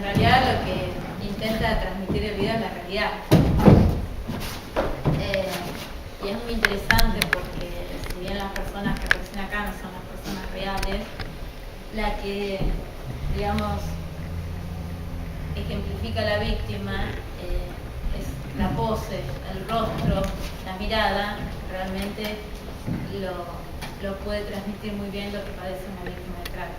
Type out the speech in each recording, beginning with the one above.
realidad lo que intenta transmitir el video es la realidad. Y es muy interesante porque si bien las personas que aparecen acá no son las personas reales, la que, digamos, ejemplifica a la víctima es la pose, el rostro, la mirada, realmente lo puede transmitir muy bien lo que padece una víctima de trata.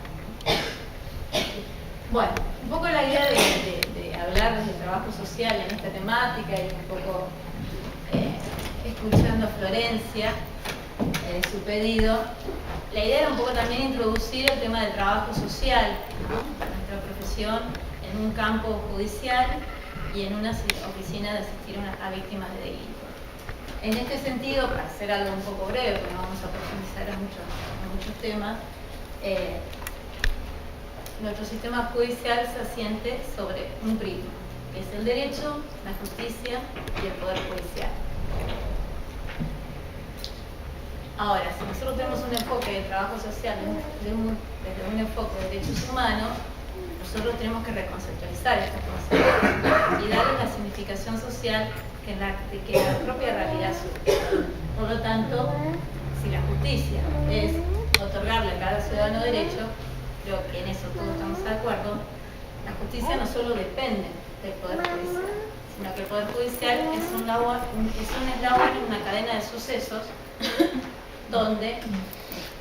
Bueno, un poco la idea de hablar desde el trabajo social en esta temática y un poco escuchando a Florencia, su pedido, la idea era un poco también introducir el tema del trabajo social, ¿no? Nuestra profesión en un campo judicial y en una oficina de asistir a víctimas de delito. En este sentido, para hacer algo un poco breve, porque no vamos a profundizar en muchos temas, nuestro sistema judicial se asiente sobre un prisma, que es el derecho, la justicia y el poder judicial. Ahora, si nosotros tenemos un enfoque de trabajo social desde un enfoque de derechos humanos, nosotros tenemos que reconceptualizar estos conceptos y darle la significación social que la propia realidad surge. Por lo tanto, si la justicia es otorgarle a cada ciudadano derecho, creo que en eso todos estamos de acuerdo, la justicia no solo depende del Poder Judicial, sino que el Poder Judicial es un eslabón en una cadena de sucesos donde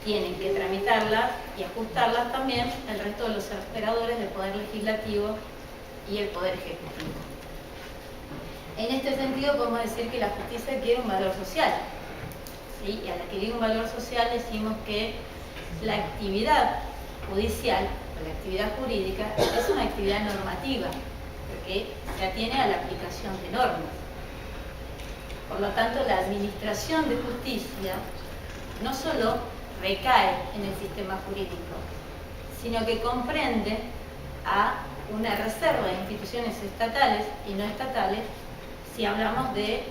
tienen que tramitarlas y ajustarlas también el resto de los operadores del Poder Legislativo y el Poder Ejecutivo. En este sentido podemos decir que la justicia adquiere un valor social, ¿sí? Y al adquirir un valor social decimos que la actividad judicial o la actividad jurídica es una actividad normativa, porque se atiene a la aplicación de normas. Por lo tanto, la administración de justicia no solo recae en el sistema jurídico, sino que comprende a una reserva de instituciones estatales y no estatales si hablamos de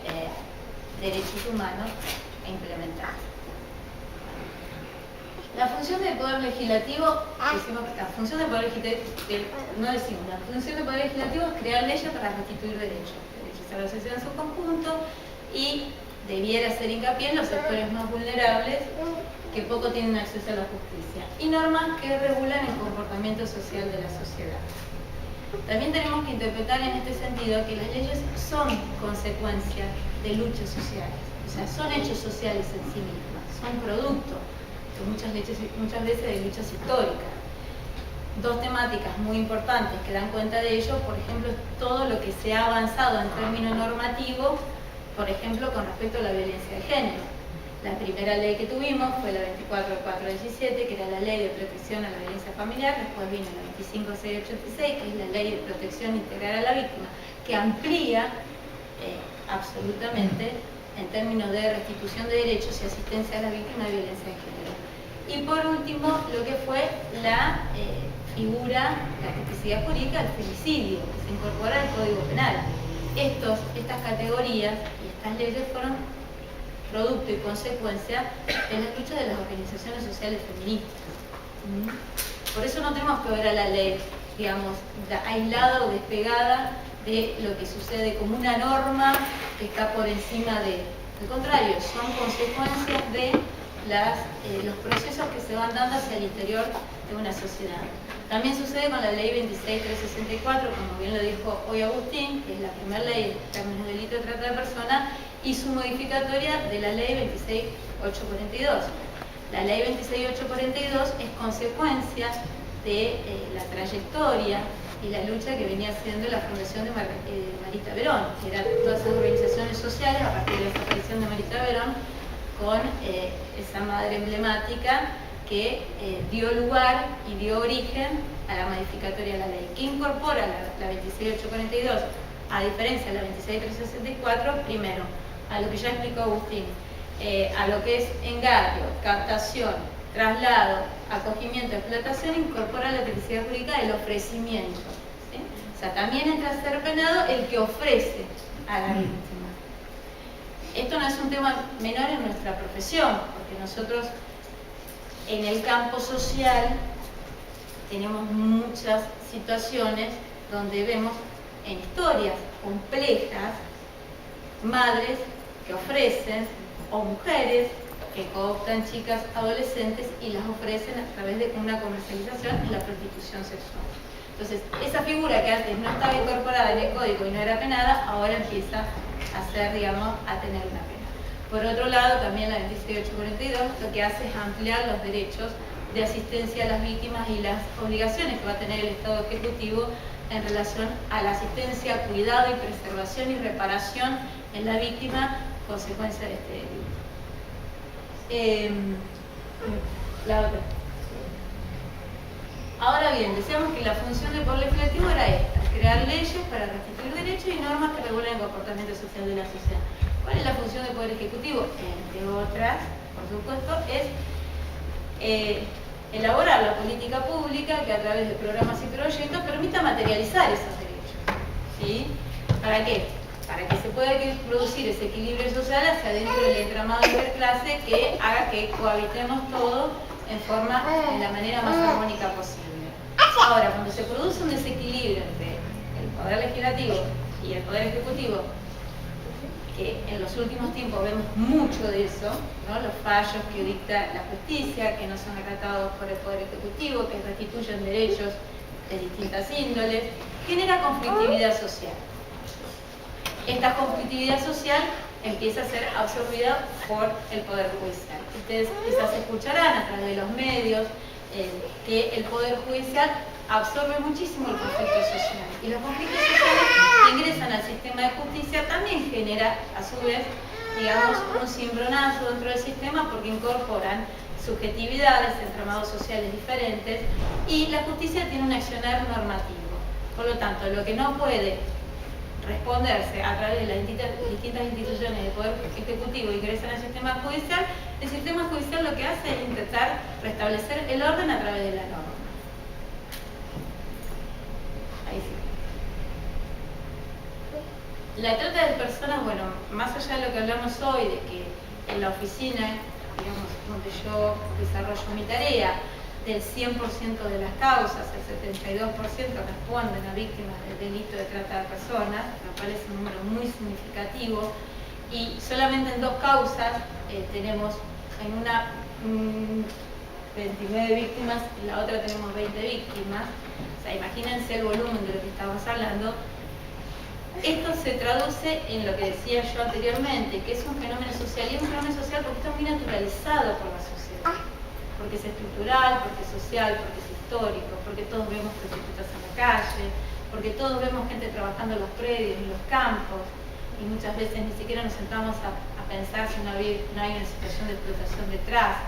derechos humanos e implementar. La función del Poder Legislativo, la función del Poder Legislativo es crear leyes para restituir derechos a la sociedad en su conjunto y debiera hacer hincapié en los sectores más vulnerables que poco tienen acceso a la justicia y normas que regulan el comportamiento social de la sociedad. También tenemos que interpretar en este sentido que las leyes son consecuencia de luchas sociales, o sea, son hechos sociales en sí mismas, son producto de muchas veces de luchas históricas. Dos temáticas muy importantes que dan cuenta de ello, por ejemplo, todo lo que se ha avanzado en términos normativos, por ejemplo, con respecto a la violencia de género. La primera ley que tuvimos fue la 24.417, que era la Ley de Protección a la Violencia Familiar. Después vino la 25.686, que es la Ley de Protección Integral a la Víctima, que amplía absolutamente en términos de restitución de derechos y asistencia a la víctima de violencia de género. Y por último, lo que fue la figura, la tipicidad jurídica del femicidio, que se incorpora al Código Penal. Estas categorías y estas leyes fueron producto y consecuencia de las luchas de las organizaciones sociales feministas. Por eso no tenemos que ver a la ley, digamos, aislada o despegada de lo que sucede como una norma que está por encima de. Al contrario, son consecuencias de los procesos que se van dando hacia el interior de una sociedad. También sucede con la ley 26.364, como bien lo dijo hoy Agustín, que es la primera ley en términos de delito de trata de personas, y su modificatoria de la ley 26.842. La ley 26.842 es consecuencia de la trayectoria y la lucha que venía haciendo la Fundación de Marita Verón, que eran todas esas organizaciones sociales a partir de la desaparición de Marita Verón, con esa madre emblemática que dio lugar y dio origen a la modificatoria de la ley, que incorpora la 26.842, a diferencia de la 26.364, primero, a lo que ya explicó Agustín, a lo que es engaño, captación, traslado, acogimiento, explotación, incorpora la tipicidad jurídica del ofrecimiento. ¿Sí? O sea, también entra a ser penado el que ofrece a la víctima. Esto no es un tema menor en nuestra profesión, porque nosotros en el campo social tenemos muchas situaciones donde vemos en historias complejas madres que ofrecen, o mujeres que cooptan chicas adolescentes y las ofrecen a través de una comercialización en la prostitución sexual. Entonces, esa figura que antes no estaba incorporada en el código y no era penada, ahora empieza a ser, digamos, a tener una pena. Por otro lado, también la 2842 lo que hace es ampliar los derechos de asistencia a las víctimas y las obligaciones que va a tener el Estado ejecutivo en relación a la asistencia, cuidado y preservación y reparación en la víctima consecuencia de este delito. La otra. Ahora bien, decíamos que la función del Poder Legislativo era esta: crear leyes para restituir derechos y normas que regulen el comportamiento social de la sociedad. ¿Cuál es la función del Poder Ejecutivo? Entre otras, por supuesto, es elaborar la política pública que a través de programas y proyectos permita materializar esos derechos. ¿Sí? ¿Para qué? Para que se pueda producir ese equilibrio social hacia dentro del entramado interclase que haga que cohabitemos todos de la manera más armónica posible. Ahora, cuando se produce un desequilibrio entre el Poder Legislativo y el Poder Ejecutivo, que en los últimos tiempos vemos mucho de eso, ¿no? Los fallos que dicta la justicia, que no son acatados por el Poder Ejecutivo, que restituyen derechos de distintas índoles, genera conflictividad social. Esta conflictividad social empieza a ser absorbida por el Poder Judicial. Ustedes quizás escucharán a través de los medios que el Poder Judicial absorbe muchísimo el conflicto social. Y los conflictos sociales que ingresan al sistema de justicia también genera, a su vez, digamos, un cimbronazo dentro del sistema porque incorporan subjetividades, entramados sociales diferentes, y la justicia tiene un accionar normativo. Por lo tanto, lo que no puede responderse a través de las distintas instituciones del Poder Ejecutivo que ingresan al sistema judicial, el sistema judicial lo que hace es intentar restablecer el orden a través de la norma. Ahí sí. La trata de personas, bueno, más allá de lo que hablamos hoy, de que en la oficina, digamos, donde yo desarrollo mi tarea, del 100% de las causas, el 72% responden a víctimas del delito de trata de personas, lo cual es un número muy significativo, y solamente en 2 causas tenemos en una 29 víctimas, en la otra tenemos 20 víctimas. O sea, imagínense el volumen de lo que estamos hablando. Esto se traduce en lo que decía yo anteriormente, que es un fenómeno social, y es un fenómeno social porque está muy naturalizado por la sociedad. Porque es estructural, porque es social, porque es histórico, porque todos vemos prostitutas en la calle, porque todos vemos gente trabajando en los predios, en los campos, y muchas veces ni siquiera nos sentamos a pensar si no hay una situación de explotación detrás,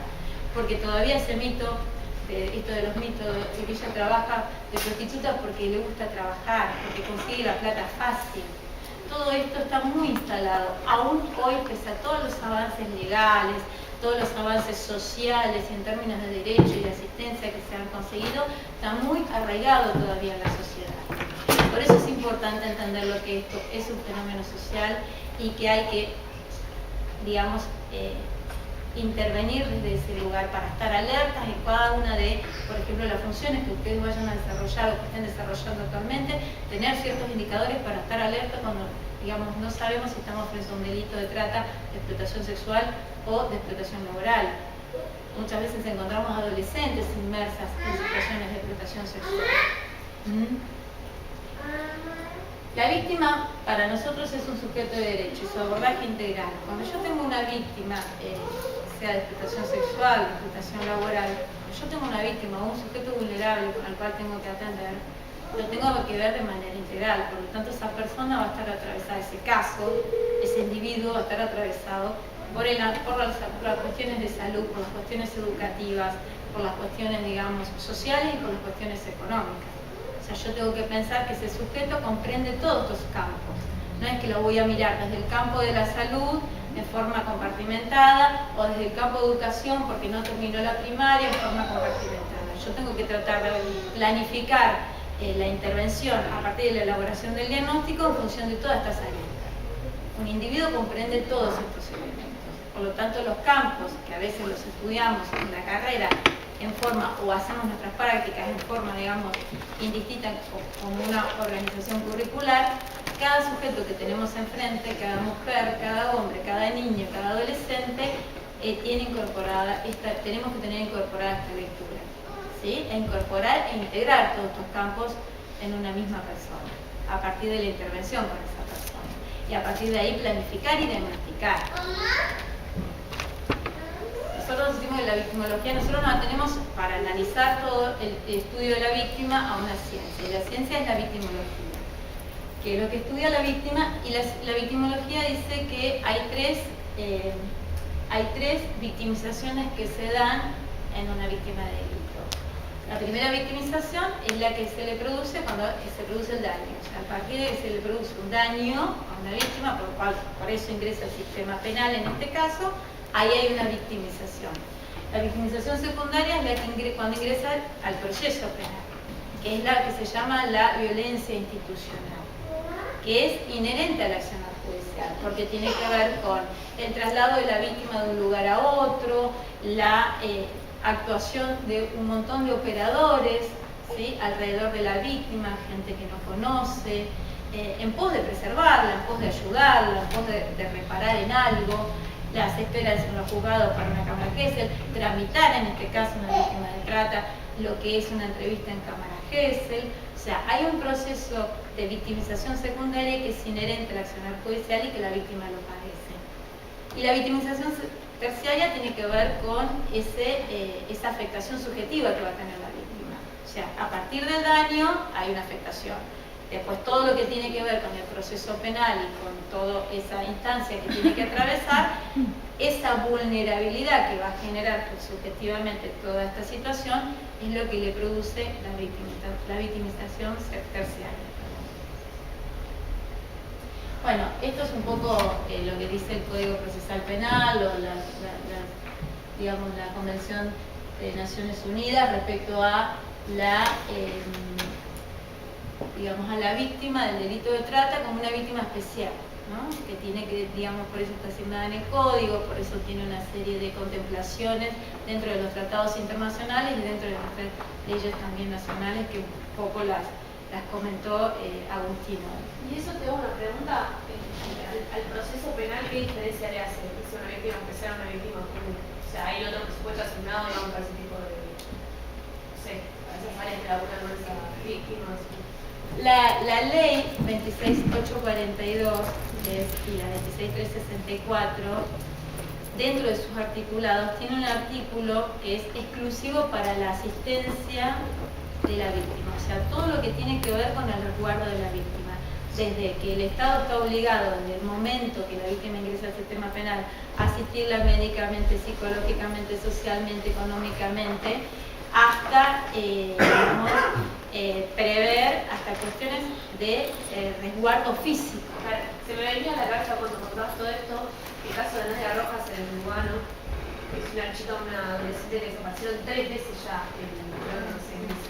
porque todavía ese mito, esto de los mitos de que ella trabaja de prostituta porque le gusta trabajar, porque consigue la plata fácil. Todo esto está muy instalado, aún hoy, pese a todos los avances legales, todos los avances sociales y en términos de derecho y de asistencia que se han conseguido, está muy arraigado todavía en la sociedad. Por eso es importante entender lo que esto es un fenómeno social y que hay que, digamos, intervenir desde ese lugar para estar alertas en cada una de, por ejemplo, las funciones que ustedes vayan a desarrollar o que estén desarrollando actualmente, tener ciertos indicadores para estar alerta cuando, digamos, no sabemos si estamos frente a un delito de trata, de explotación sexual o de explotación laboral. Muchas veces encontramos adolescentes inmersas en situaciones de explotación sexual. La víctima para nosotros es un sujeto de derecho y su abordaje integral. Cuando yo tengo una víctima, sea de explotación sexual, de explotación laboral, cuando yo tengo una víctima o un sujeto vulnerable al cual tengo que atender, lo tengo que ver de manera integral. Por lo tanto, esa persona va a estar atravesada, ese caso, ese individuo va a estar atravesado por las cuestiones de salud, por las cuestiones educativas, por las cuestiones, digamos, sociales y por las cuestiones económicas. O sea, yo tengo que pensar que ese sujeto comprende todos estos campos. No es que lo voy a mirar desde el campo de la salud de forma compartimentada o desde el campo de educación porque no terminó la primaria de forma compartimentada. Yo tengo que tratar de planificar la intervención a partir de la elaboración del diagnóstico en función de todas estas aristas. Un individuo comprende todos estos elementos. Por lo tanto, los campos, que a veces los estudiamos en la carrera en forma, o hacemos nuestras prácticas en forma, digamos, indistinta como una organización curricular, cada sujeto que tenemos enfrente, cada mujer, cada hombre, cada niño, cada adolescente, tenemos que tener incorporada esta lectura, ¿sí? E incorporar e integrar todos estos campos en una misma persona, a partir de la intervención con esa persona. Y a partir de ahí planificar y diagnosticar. Nosotros decimos que la victimología, nosotros nos atenemos para analizar todo el estudio de la víctima a una ciencia, y la ciencia es la victimología, que es lo que estudia la víctima, y la victimología dice que hay tres victimizaciones que se dan en una víctima de delito. La primera victimización es la que se le produce cuando se produce el daño, o sea, a partir de que se le produce un daño a una víctima, por eso ingresa al sistema penal en este caso, ahí hay una victimización. La victimización secundaria es la que cuando ingresa al proceso penal, que es la que se llama la violencia institucional, que es inherente a la acción judicial, porque tiene que ver con el traslado de la víctima de un lugar a otro, la actuación de un montón de operadores, ¿sí?, alrededor de la víctima, gente que no conoce, en pos de preservarla, en pos de ayudarla, en pos de reparar en algo, las esperas en los juzgados para una cámara Gesell, tramitar en este caso una víctima de trata, lo que es una entrevista en cámara Gesell. O sea, hay un proceso de victimización secundaria que es inherente al accionar judicial y que la víctima lo padece. Y la victimización terciaria tiene que ver con esa afectación subjetiva que va a tener la víctima. O sea, a partir del daño hay una afectación. Después todo lo que tiene que ver con el proceso penal y con toda esa instancia que tiene que atravesar, esa vulnerabilidad que va a generar subjetivamente toda esta situación es lo que le produce la victimización terciaria. Bueno, esto es un poco lo que dice el Código Procesal Penal o digamos, la Convención de Naciones Unidas respecto a digamos, a la víctima del delito de trata como una víctima especial, ¿no? Que tiene que, digamos, por eso está asignada en el código, por eso tiene una serie de contemplaciones dentro de los tratados internacionales y dentro de nuestras leyes también nacionales, que un poco las comentó Agustino. Y eso te hago una pregunta, al proceso penal, ¿qué diferencia le hace? ¿Es una víctima especial o una víctima común? O sea, hay otro presupuesto asignado, digamos, para ese tipo de, no sé, para esas áreas que laburan con esas víctimas. La ley 26842 y la 26364, dentro de sus articulados, tiene un artículo que es exclusivo para la asistencia de la víctima, o sea, todo lo que tiene que ver con el resguardo de la víctima, desde que el Estado está obligado, desde el momento que la víctima ingresa al sistema penal, a asistirla médicamente, psicológicamente, socialmente, económicamente, hasta, digamos, prever hasta cuestiones de resguardo físico. Claro, se me venía a la cabeza cuando contabas todo esto, el caso de Nadia Rojas en el Lugano, que es una chica, una adolescente que desaparecieron 3 veces ya en los 6 meses.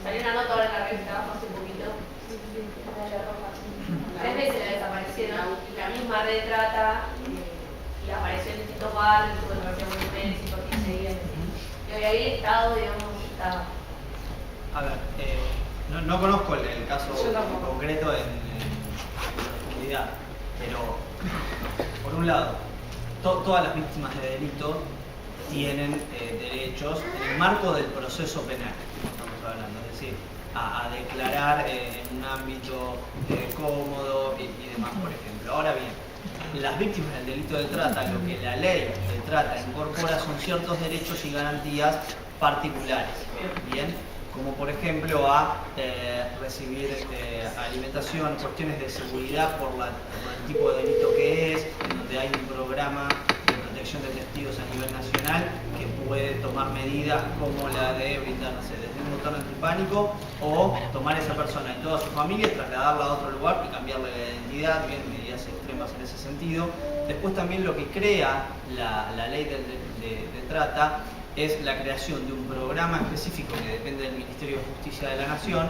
Salió una nota ahora en la red que trabajo hace un poquito. 3 veces la desaparecieron y la misma red de trata y apareció en distintos barrios, tuvo la versión de Pérez y por qué seguían. Y hoy había estado, digamos, estaba. A ver, no conozco el caso concreto en profundidad, pero por un lado, todas las víctimas de delito tienen derechos en el marco del proceso penal, estamos hablando, es decir, a declarar en un ámbito cómodo y demás, por ejemplo. Ahora bien, las víctimas del delito de trata, lo que la ley de trata incorpora son ciertos derechos y garantías particulares, ¿bien? Como por ejemplo a recibir alimentación, cuestiones de seguridad por el tipo de delito que es, en donde hay un programa de protección de testigos a nivel nacional que puede tomar medidas como la de brindarse desde un botón antipánico o tomar a esa persona y toda su familia, trasladarla a otro lugar y cambiarle la identidad, bien, medidas extremas en ese sentido. Después también lo que crea la ley de trata es la creación de un programa específico que depende del Ministerio de Justicia de la Nación,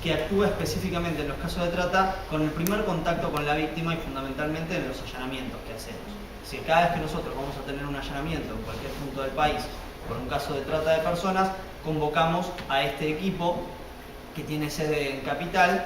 que actúa específicamente en los casos de trata con el primer contacto con la víctima y fundamentalmente en los allanamientos que hacemos. Si cada vez que nosotros vamos a tener un allanamiento en cualquier punto del país por un caso de trata de personas, convocamos a este equipo que tiene sede en Capital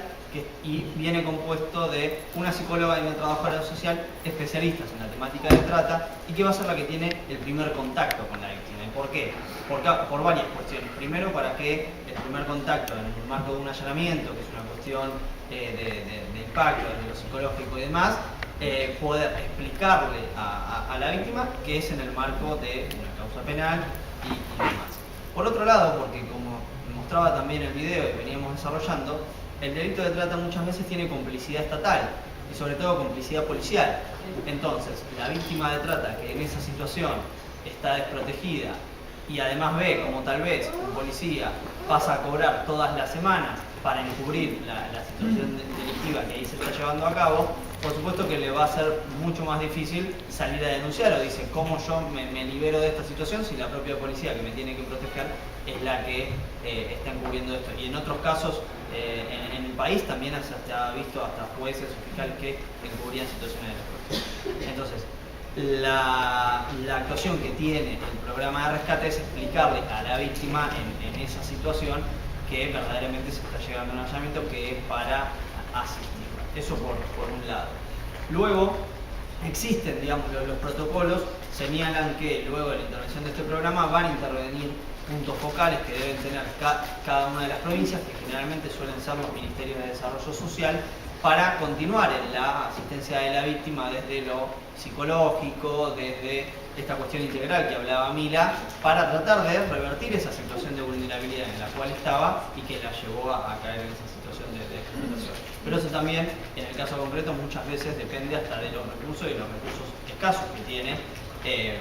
y viene compuesto de una psicóloga y una trabajadora social especialistas en la temática de trata y que va a ser la que tiene el primer contacto con la víctima. ¿Y por qué? Por varias cuestiones. Primero, para que el primer contacto en el marco de un allanamiento, que es una cuestión de impacto, de lo psicológico y demás, poder explicarle a la víctima que es en el marco de una causa penal y demás. Por otro lado, porque como mostraba también el video y veníamos desarrollando, el delito de trata muchas veces tiene complicidad estatal y sobre todo complicidad policial. Entonces, la víctima de trata que en esa situación está desprotegida y además ve como tal vez un policía pasa a cobrar todas las semanas para encubrir la situación delictiva que ahí se está llevando a cabo, por supuesto que le va a ser mucho más difícil salir a denunciar, o dice, ¿cómo yo me libero de esta situación si la propia policía que me tiene que proteger es la que está encubriendo esto? Y en otros casos en el país también se ha visto hasta jueces o fiscales que encubrían situaciones de corrupción. Entonces, la actuación que tiene el programa de rescate es explicarle a la víctima en esa situación que verdaderamente se está llegando a un allanamiento que es para asistir. Eso por un lado. Luego, existen, digamos, los protocolos señalan que luego de la intervención de este programa van a intervenir puntos focales que deben tener cada una de las provincias, que generalmente suelen ser los ministerios de desarrollo social, para continuar en la asistencia de la víctima desde lo psicológico, desde esta cuestión integral que hablaba Mila, para tratar de revertir esa situación de vulnerabilidad en la cual estaba y que la llevó a caer en esa situación de explotación. Pero eso también, en el caso concreto, muchas veces depende hasta de los recursos y los recursos escasos que tiene el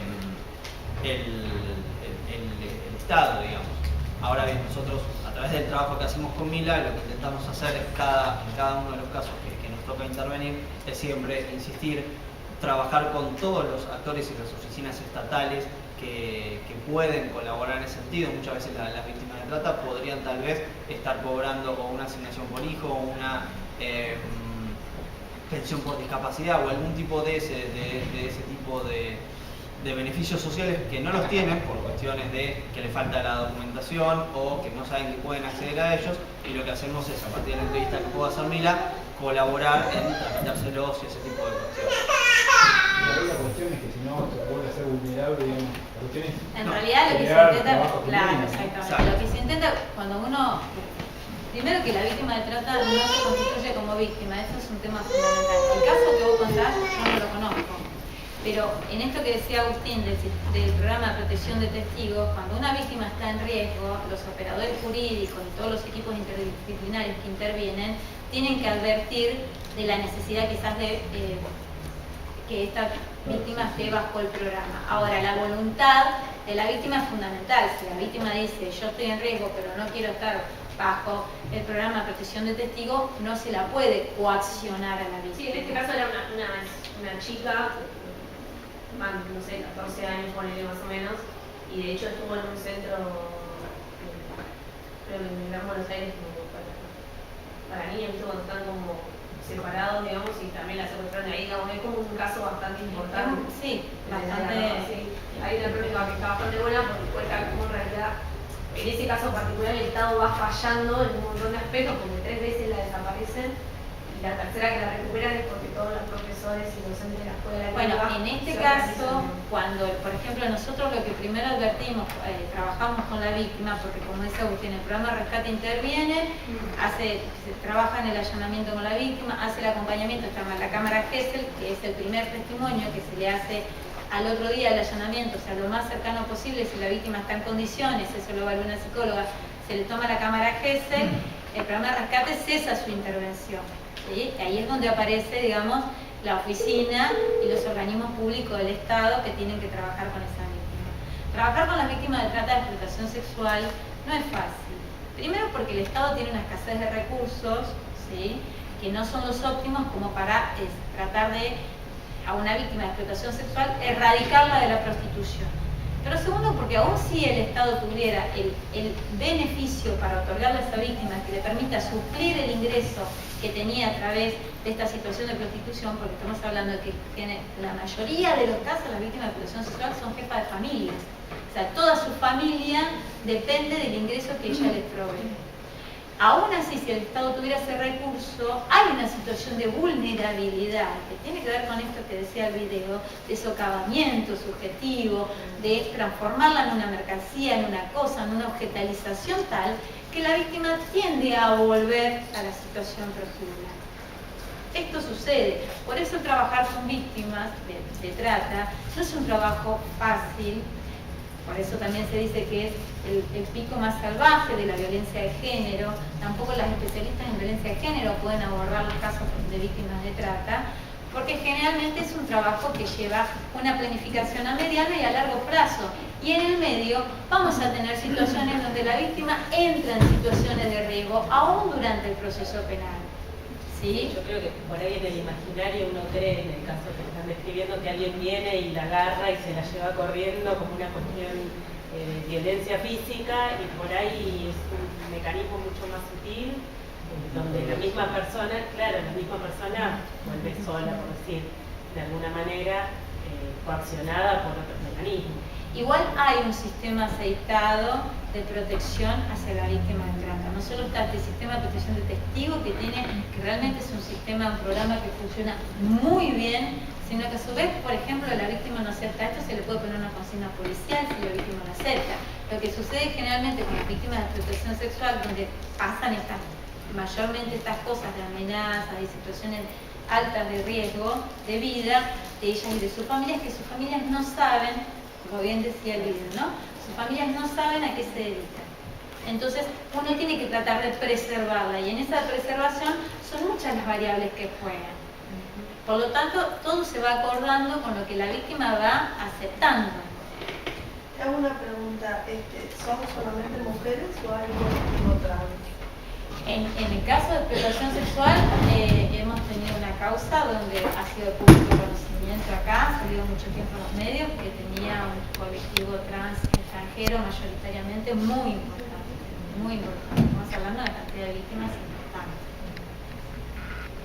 Estado, digamos. Ahora bien, nosotros, a través del trabajo que hacemos con Mila, lo que intentamos hacer en cada uno de los casos que nos toca intervenir, es siempre insistir, trabajar con todos los actores y las oficinas estatales que pueden colaborar en ese sentido. Muchas veces las víctimas de trata podrían tal vez estar cobrando o una asignación por hijo o una pensión por discapacidad o algún tipo de ese tipo de beneficios sociales que no los tienen por cuestiones de que les falta la documentación o que no saben que pueden acceder a ellos, y lo que hacemos es, a partir de la entrevista que puedo hacer Mila, colaborar en tramitárselos y ese tipo de cuestiones. La cuestión es que si no se puede hacer vulnerable, digamos, la cuestión es en realidad lo que se intenta, claro, exactamente, lo que se intenta cuando uno, primero que la víctima de trata no se constituye como víctima, eso es un tema fundamental. El caso que vos contás, yo no lo conozco, pero en esto que decía Agustín del programa de protección de testigos, cuando una víctima está en riesgo, los operadores jurídicos y todos los equipos interdisciplinarios que intervienen tienen que advertir de la necesidad quizás de que esta víctima esté bajo el programa. Ahora, la voluntad de la víctima es fundamental. Si la víctima dice, yo estoy en riesgo, pero no quiero estar bajo el programa de protección de testigos, no se la puede coaccionar a la víctima. Sí, en este caso era una chica, no sé, 14 años, ponele más o menos, y de hecho estuvo en un centro, creo que en Gran Buenos Aires, como para niños, cuando están como separados, digamos, y también la secuestraron ahí, digamos, es como un caso bastante importante. Sí, bastante. Sí. Hay una crónica que está bastante buena porque cuenta cómo en realidad, en ese caso particular, el Estado va fallando en un montón de aspectos, porque 3 veces la desaparecen, y la tercera que la recuperan es porque todos los profesores y docentes de la escuela de la Bueno, en este caso, cuando, por ejemplo, nosotros lo que primero advertimos, trabajamos con la víctima, porque como dice Agustín, el programa de rescate interviene, se trabaja en el allanamiento con la víctima, hace el acompañamiento, está en la cámara Gesell, que es el primer testimonio que se le hace al otro día del allanamiento, o sea, lo más cercano posible, si la víctima está en condiciones, eso lo evalúa una psicóloga, se le toma la cámara Gesell, el programa de rescate cesa su intervención. ¿Sí? Ahí es donde aparece, digamos, la oficina y los organismos públicos del Estado que tienen que trabajar con esa víctima. Trabajar con las víctimas de trata de explotación sexual no es fácil. Primero porque el Estado tiene una escasez de recursos, ¿sí?, que no son los óptimos como para tratar de, a una víctima de explotación sexual, erradicarla de la prostitución. Pero segundo, porque aún si el Estado tuviera el beneficio para otorgarle a esa víctima que le permita suplir el ingreso que tenía a través de esta situación de prostitución, porque estamos hablando de que la mayoría de los casos las víctimas de explotación sexual son jefas de familias. O sea, toda su familia depende del ingreso que ella les provee. Aún así, si el Estado tuviera ese recurso, hay una situación de vulnerabilidad que tiene que ver con esto que decía el video, de socavamiento subjetivo, de transformarla en una mercancía, en una cosa, en una objetalización tal, que la víctima tiende a volver a la situación prostíbulo. Esto sucede, por eso trabajar con víctimas de trata no es un trabajo fácil. Por eso también se dice que es el pico más salvaje de la violencia de género. Tampoco las especialistas en violencia de género pueden abordar los casos de víctimas de trata, porque generalmente es un trabajo que lleva una planificación a mediano y a largo plazo. Y en el medio vamos a tener situaciones donde la víctima entra en situaciones de riesgo, aún durante el proceso penal. ¿Sí? Yo creo que por ahí en el imaginario uno cree, en el caso que están describiendo, que alguien viene y la agarra y se la lleva corriendo como una cuestión de violencia física, y por ahí es un mecanismo mucho más sutil, donde la misma persona, claro, la misma persona vuelve sola, por decir, de alguna manera, coaccionada por otros mecanismos. Igual hay un sistema aceitado de protección hacia la víctima de trata. No solo está el sistema de protección de testigos que realmente es un sistema, un programa que funciona muy bien, sino que a su vez, por ejemplo, la víctima no acepta esto, se le puede poner una consigna policial si la víctima no acepta. Lo que sucede generalmente con las víctimas de protección sexual, donde pasan mayormente estas cosas de amenazas y situaciones altas de riesgo de vida de ellas y de sus familias, que sus familias no saben, como bien decía el video, ¿no? Sus familias no saben a qué se dedican. Entonces, uno tiene que tratar de preservarla, y en esa preservación son muchas las variables que juegan. Por lo tanto, todo se va acordando con lo que la víctima va aceptando. Te hago una pregunta, ¿son solamente mujeres o hay colectivo trans? En el caso de explotación sexual, hemos tenido una causa donde ha sido de público conocimiento acá, ha salido mucho tiempo en los medios, que tenía un colectivo trans extranjero mayoritariamente muy importante, muy importante. Estamos hablando de la cantidad de víctimas importantes,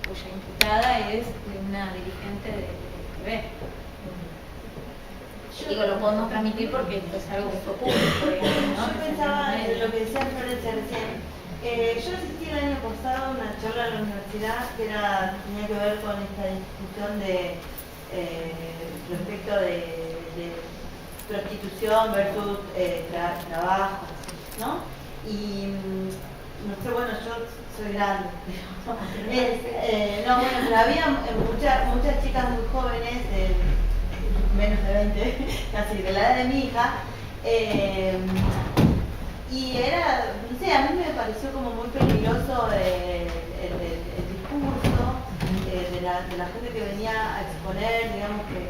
cuya imputada es de una dirigente de TV. Digo, lo podemos transmitir porque esto es algo que fue público, digamos, ¿no? Yo pensaba en lo que decía Florencia recién. Yo asistí el año pasado a una charla en la universidad que tenía que ver con esta discusión respecto de prostitución versus trabajo, ¿no? Y no sé, bueno, yo soy grande, no, bueno, pero había muchas chicas muy jóvenes, menos de 20, casi de la edad de mi hija, y era, no sé, a mí me pareció como muy peligroso el discurso de la gente que venía a exponer, digamos que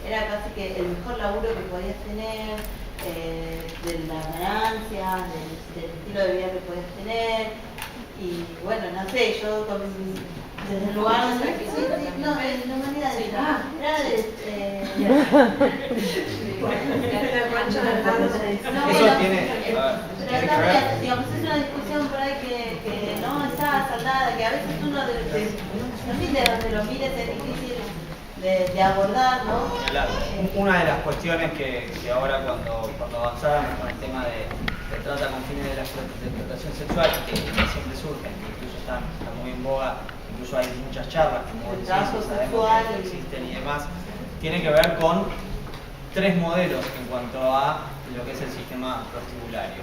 era casi que el mejor laburo que podías tener, de las ganancias, del estilo de vida que podías tener, y bueno, no sé, yo desde el lugar donde no, de la manera de trabajo, era Eso digamos, es una discusión por ahí que no está saldada, que a veces uno también de donde lo mires es difícil de abordar, ¿no? Claro. Una de las cuestiones que ahora cuando avanzáramos con el tema de trata con fines de la explotación sexual, que siempre surgen, que incluso están muy en boga, incluso hay muchas charlas, como vos decís, sabemos que existen y demás, tiene que ver con 3 modelos en cuanto a lo que es el sistema prostibulario.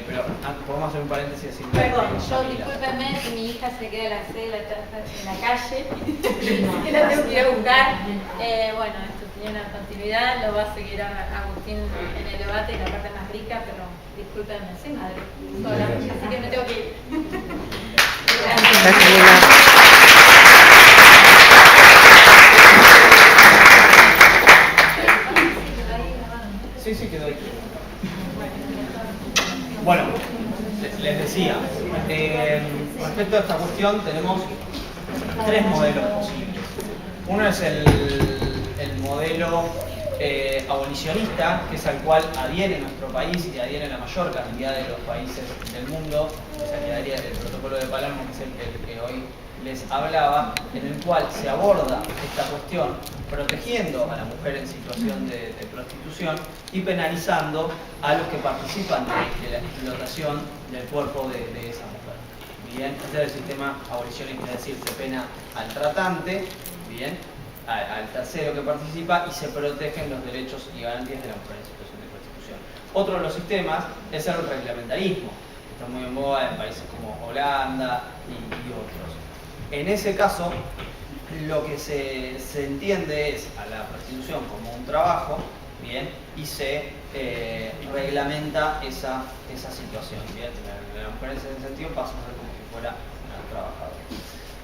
Pero podemos hacer un paréntesis así. Perdón, discúlpenme si mi hija se queda a las 6 de la tarde en la calle y la tengo que ir a buscar. Bueno, esto tiene una continuidad, lo va a seguir Agustín en el debate y la parte más rica, pero discúlpenme, soy madre sola, así que me tengo que ir. Sí, quedó ahí. Bueno, les decía, respecto a esta cuestión tenemos 3 modelos posibles. Uno es el modelo abolicionista, que es al cual adhiere nuestro país y adhiere la mayor cantidad de los países del mundo, que se quedaría el protocolo de Palermo, que es el que hoy les hablaba, en el cual se aborda esta cuestión protegiendo a la mujer en situación de prostitución y penalizando a los que participan de la explotación del cuerpo de esa mujer. Bien, este es el sistema abolicionista, es decir, se pena al tratante, bien, al tercero que participa y se protegen los derechos y garantías de la mujer en situación de prostitución. Otro de los sistemas es el reglamentarismo, que está muy en boga en países como Holanda y otros. En ese caso, lo que se entiende es a la prostitución como un trabajo, bien, y se reglamenta esa situación, bien. La mujer en ese sentido pasa a ser como si fuera una trabajadora.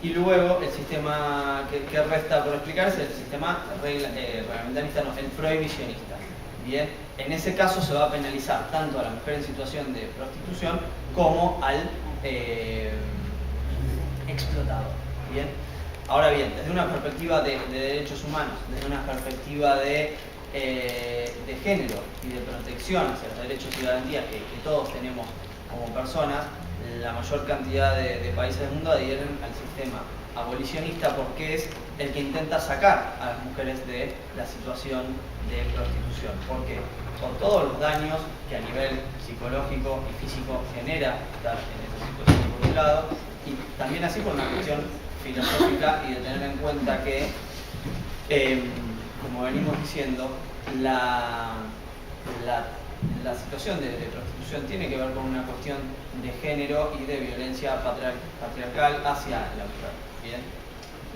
Y luego el sistema que resta por explicar es el sistema reglamentarista, no, el prohibicionista. Bien, en ese caso se va a penalizar tanto a la mujer en situación de prostitución como al explotador. Bien, ahora bien, desde una perspectiva de derechos humanos, desde una perspectiva de género y de protección hacia los derechos y garantías que todos tenemos como personas, la mayor cantidad de países del mundo adhieren al sistema abolicionista porque es el que intenta sacar a las mujeres de la situación de prostitución. ¿Por qué? Por todos los daños que a nivel psicológico y físico genera estar en esa situación por un lado, y también así por una cuestión filosófica y de tener en cuenta que, como venimos diciendo, la situación de prostitución tiene que ver con una cuestión de género y de violencia patriarcal hacia la mujer. ¿Bien?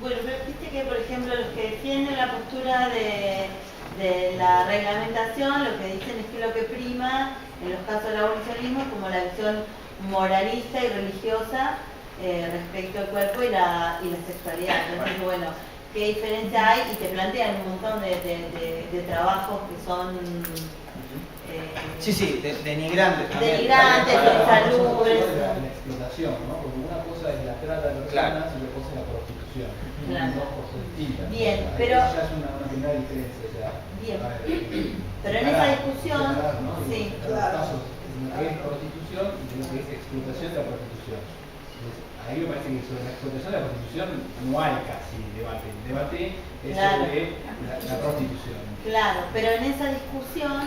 Bueno, pero viste que, por ejemplo, los que defienden la postura de la reglamentación, lo que dicen es que lo que prima en los casos del abolicionismo es como la visión moralista y religiosa respecto al cuerpo y la sexualidad. Entonces, bueno, ¿qué diferencia hay? Y te plantean un montón de trabajos que son sí, denigrantes también. Denigrantes, insalubres. La explotación, ¿no? Porque una cosa es la trata de personas y otra cosa es la prostitución. Claro. Son dos cosas distintas. Bien, Ahí pero ya es una primera diferencia. O sea, bien. a ver, Pero en esa discusión, ¿no? sí, Los casos de lo que es prostitución y de lo que es explotación de la prostitución. Entonces, ahí me parece que sobre la explotación de la prostitución no hay casi debate. El debate es Claro. sobre la prostitución. claro, pero en esa discusión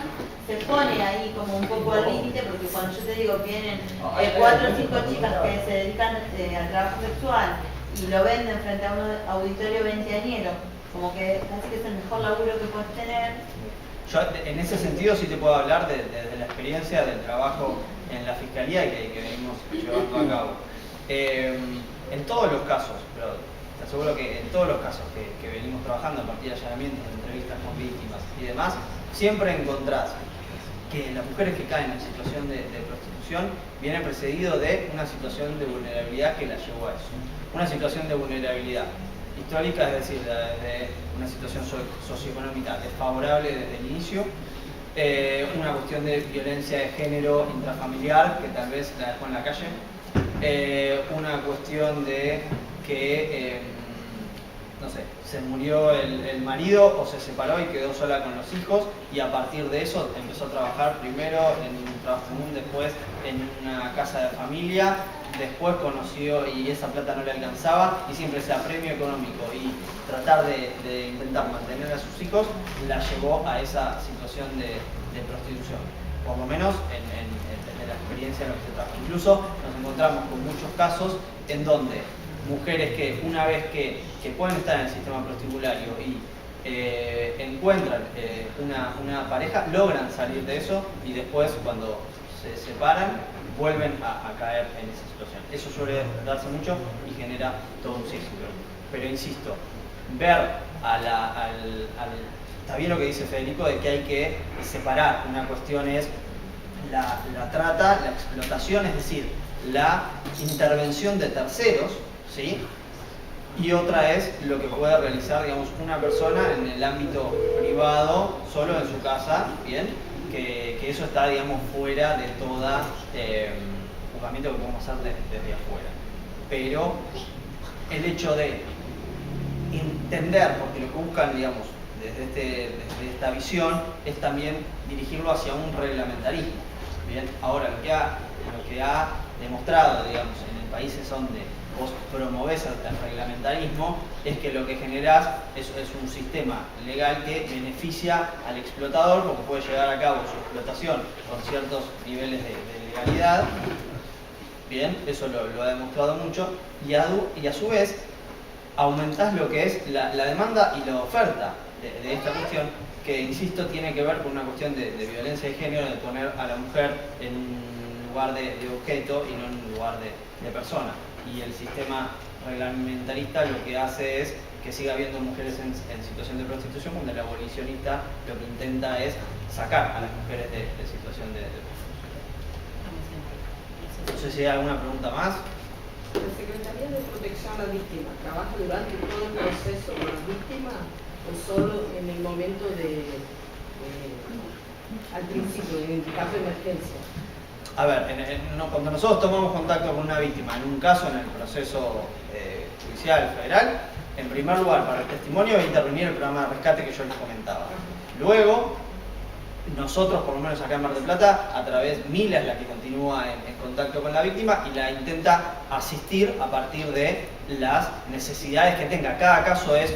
se pone ahí como un poco al límite, porque cuando yo te digo vienen 4 o 5 chicas que se dedican al trabajo sexual y lo venden frente a un auditorio veinteañero, como que parece que es el mejor laburo que puedes tener. Yo en ese sentido sí te puedo hablar desde la experiencia del trabajo en la Fiscalía que venimos llevando a cabo. En todos los casos, pero te aseguro que en todos los casos que venimos trabajando a partir de allanamientos, de entrevistas con víctimas y demás, siempre encontrás que las mujeres que caen en situación de prostitución vienen precedido de una situación de vulnerabilidad que las llevó a eso. Una situación de vulnerabilidad histórica, es decir, de una situación socioeconómica desfavorable desde el inicio, una cuestión de violencia de género intrafamiliar que tal vez la dejó en la calle, una cuestión de que, no sé, se murió el marido o se separó y quedó sola con los hijos y a partir de eso empezó a trabajar primero en un trabajo común, después en una casa de familia, después conoció y esa plata no le alcanzaba y siempre ese apremio económico y tratar de intentar mantener a sus hijos la llevó a esa situación de prostitución, por lo menos desde la experiencia en la que se trabaja. Incluso nos encontramos con muchos casos en donde mujeres que una vez que pueden estar en el sistema prostibulario y encuentran una pareja, logran salir de eso y después cuando se separan vuelven a caer en esa situación. Eso suele darse mucho y genera todo un círculo. Pero insisto, ver está bien lo que dice Federico de que hay que separar. Una cuestión es la trata, la explotación, es decir, la intervención de terceros, ¿sí? Y otra es lo que puede realizar, digamos, una persona en el ámbito privado, solo en su casa, ¿bien? Que eso está, digamos, fuera de toda juzgamiento que podemos hacer desde afuera. Pero el hecho de entender, porque lo que buscan, digamos, desde esta visión es también dirigirlo hacia un reglamentarismo. Bien, ahora lo que ha demostrado, digamos, en países donde vos promovés el reglamentarismo es que lo que generás es un sistema legal que beneficia al explotador porque puede llevar a cabo su explotación con ciertos niveles de legalidad. Bien, eso lo ha demostrado mucho, y a su vez aumentás lo que es la demanda y la oferta de esta cuestión, que insisto tiene que ver con una cuestión de violencia de género, de poner a la mujer en un lugar de objeto y no en un lugar de persona. Y el sistema reglamentarista lo que hace es que siga habiendo mujeres en situación de prostitución, cuando el abolicionista lo que intenta es sacar a las mujeres de situación de prostitución. No sé si hay alguna pregunta más. ¿La Secretaría de Protección a la Víctima trabaja durante todo el proceso con las víctimas o solo en el momento al principio, en el caso de emergencia? A ver, cuando nosotros tomamos contacto con una víctima, en un caso en el proceso judicial federal, en primer lugar, para el testimonio va a intervenir el programa de rescate que yo les comentaba. Luego, nosotros, por lo menos acá en Mar del Plata, a través Mila es la que continúa en contacto con la víctima y la intenta asistir a partir de las necesidades que tenga. Cada caso es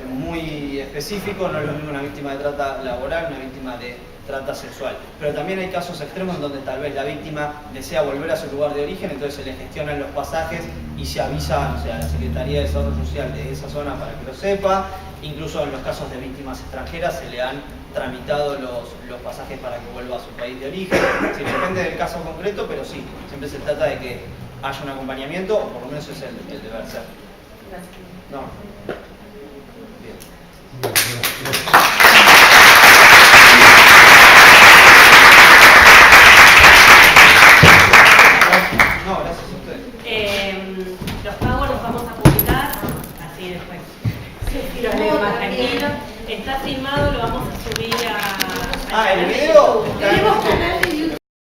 muy específico, no es lo mismo una víctima de trata laboral, una víctima de trata sexual. Pero también hay casos extremos donde tal vez la víctima desea volver a su lugar de origen, entonces se le gestionan los pasajes y se avisa, o sea, a la Secretaría de Desarrollo Social de esa zona para que lo sepa. Incluso en los casos de víctimas extranjeras se le han tramitado los pasajes para que vuelva a su país de origen. Sí, depende del caso concreto, pero sí, siempre se trata de que haya un acompañamiento, o por lo menos es el deber ser. No. No, gracias a ustedes. Los pagos los vamos a publicar, así después. Si los leo más tranquilo. Está filmado, lo vamos a subir a... ¿El video? Tenemos canal